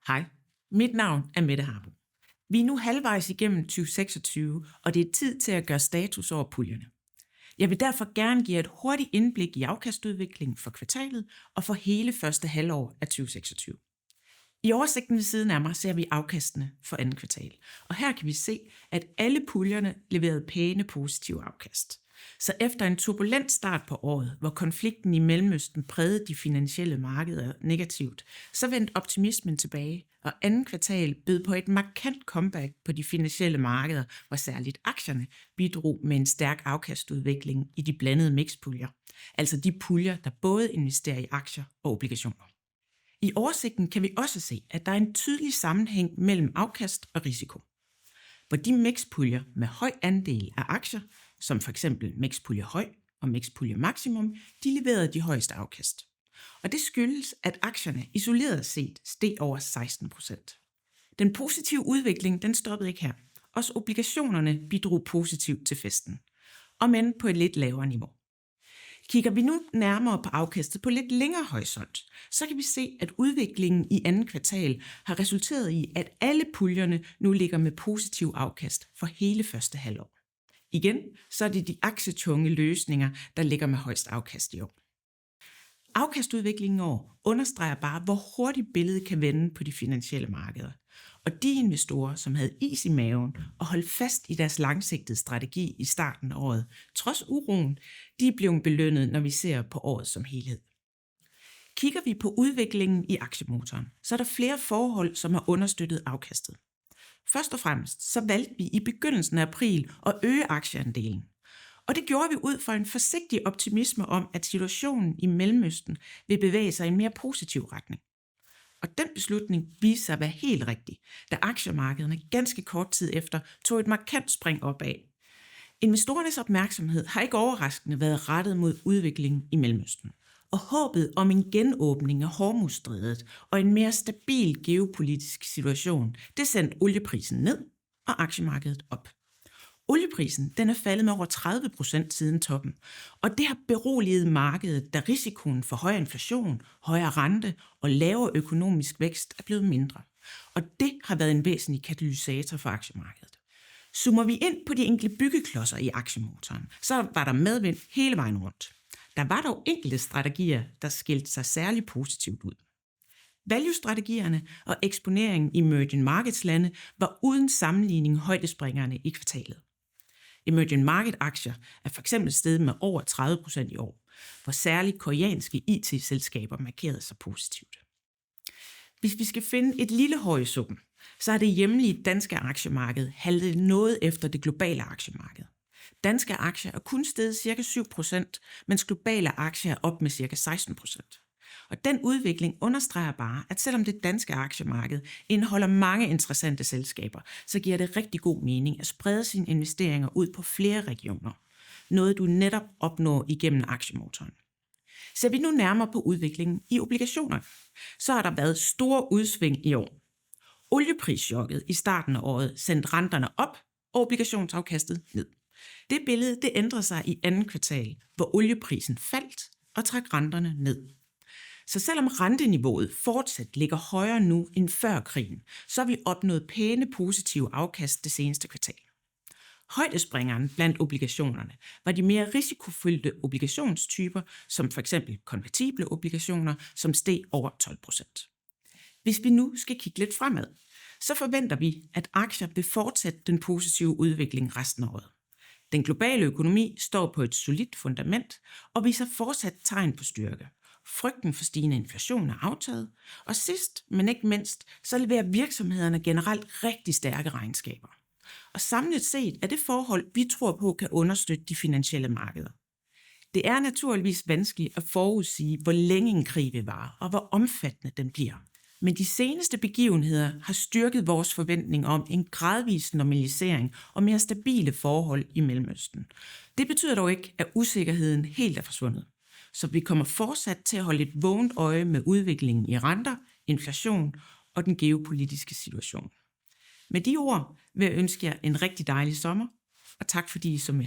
Hej, mit navn er Mette Harbo. Vi er nu halvvejs igennem 2026, og det er tid til at gøre status over puljerne. Jeg vil derfor gerne give et hurtigt indblik i afkastudviklingen for kvartalet og for hele første halvår af 2026. I oversigten ved siden af mig ser vi afkastene for andet kvartal, og her kan vi se, at alle puljerne leverede pæne positive afkast. Så efter en turbulent start på året, hvor konflikten i Mellemøsten prægede de finansielle markeder negativt, så vendte optimismen tilbage, og andet kvartal bød på et markant comeback på de finansielle markeder, hvor særligt aktierne bidrog med en stærk afkastudvikling i de blandede mixpuljer, altså de puljer, der både investerer i aktier og obligationer. I oversigten kan vi også se, at der er en tydelig sammenhæng mellem afkast og risiko. Hvor de mixpuljer med høj andel af aktier, som f.eks. mixpulje høj og mixpulje maksimum, de leverede de højeste afkast. Og det skyldes, at aktierne isoleret set steg over 16%. Den positive udvikling, den stoppede ikke her. Også obligationerne bidrog positivt til festen, om end på et lidt lavere niveau. Kigger vi nu nærmere på afkastet på lidt længere horisont, så kan vi se, at udviklingen i andet kvartal har resulteret i, at alle puljerne nu ligger med positiv afkast for hele første halvår. Igen, så er det de aktietunge løsninger, der ligger med højst afkast i år. Afkastudviklingen i år understreger bare, hvor hurtigt billedet kan vende på de finansielle markeder. Og de investorer, som havde is i maven og holdt fast i deres langsigtede strategi i starten af året, trods uroen, de er blevet belønnet, når vi ser på året som helhed. Kigger vi på udviklingen i aktiemotoren, så er der flere forhold, som har understøttet afkastet. Først og fremmest så valgte vi i begyndelsen af april at øge aktieandelen. Og det gjorde vi ud fra en forsigtig optimisme om, at situationen i Mellemøsten vil bevæge sig i en mere positiv retning. Og den beslutning viste sig at være helt rigtig, da aktiemarkederne ganske kort tid efter tog et markant spring opad. Investorernes opmærksomhed har ikke overraskende været rettet mod udviklingen i Mellemøsten. Og håbet om en genåbning af Hormuzstrædet og en mere stabil geopolitisk situation, det sendte olieprisen ned og aktiemarkedet op. Olieprisen den er faldet med over 30% siden toppen, og det har beroliget markedet, da risikoen for højere inflation, højere rente og lavere økonomisk vækst er blevet mindre. Og det har været en væsentlig katalysator for aktiemarkedet. Zoomer vi ind på de enkelte byggeklodser i aktiemotoren, så var der medvind hele vejen rundt. Der var dog enkelte strategier, der skilte sig særligt positivt ud. Value-strategierne og eksponeringen i emerging markets lande var uden sammenligning højdespringerne i kvartalet. Emerging market aktier er f.eks. steget med over 30% i år, hvor særligt koreanske IT-selskaber markerede sig positivt. Hvis vi skal finde et lille hår i suppen, så er det hjemlige danske aktiemarked haltet noget efter det globale aktiemarked. Danske aktier er kun steget ca. 7%, mens globale aktier er op med ca. 16%. Og den udvikling understreger bare, at selvom det danske aktiemarked indeholder mange interessante selskaber, så giver det rigtig god mening at sprede sine investeringer ud på flere regioner. Noget du netop opnår igennem aktiemotoren. Ser vi nu nærmere på udviklingen i obligationer, så har der været store udsving i år. Olieprischokket i starten af året sendte renterne op og obligationsafkastet ned. Det billede det ændrede sig i andet kvartal, hvor olieprisen faldt og trak renterne ned. Så selvom renteniveauet fortsat ligger højere nu end før krigen, så har vi opnået pæne positive afkast det seneste kvartal. Højdespringeren blandt obligationerne var de mere risikofyldte obligationstyper, som f.eks. konvertible obligationer, som steg over 12%. Hvis vi nu skal kigge lidt fremad, så forventer vi, at aktier vil fortsætte den positive udvikling resten af året. Den globale økonomi står på et solidt fundament og viser fortsat tegn på styrke. Frygten for stigende inflation er aftaget, og sidst, men ikke mindst, så leverer virksomhederne generelt rigtig stærke regnskaber. Og samlet set er det forhold, vi tror på, kan understøtte de finansielle markeder. Det er naturligvis vanskeligt at forudsige, hvor længe en krig vil vare, og hvor omfattende den bliver. Men de seneste begivenheder har styrket vores forventning om en gradvis normalisering og mere stabile forhold i Mellemøsten. Det betyder dog ikke, at usikkerheden helt er forsvundet. Så vi kommer fortsat til at holde et vågent øje med udviklingen i renter, inflation og den geopolitiske situation. Med de ord vil jeg ønske jer en rigtig dejlig sommer, og tak fordi I så med.